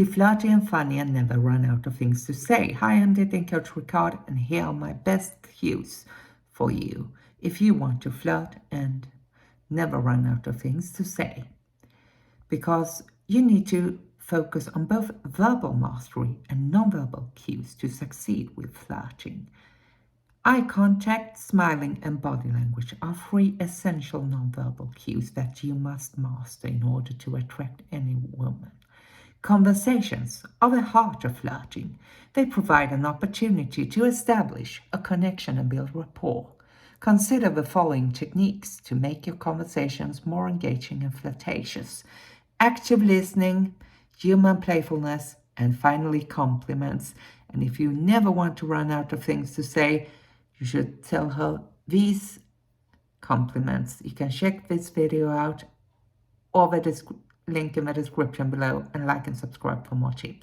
Be flirty and funny and never run out of things to say. Hi, I'm dating coach Ricard, and here are my best cues for you if you want to flirt and never run out of things to say. Because you need to focus on both verbal mastery and nonverbal cues to succeed with flirting. Eye contact, smiling, and body language are three essential nonverbal cues that you must master in order to attract any woman. Conversations are the heart of flirting. They provide an opportunity to establish a connection and build rapport. Consider the following techniques to make your conversations more engaging and flirtatious: active listening, human playfulness, and finally compliments. And if you never want to run out of things to say, you should tell her these compliments. You can check this video out or the link in the description below, and like and subscribe for more tips.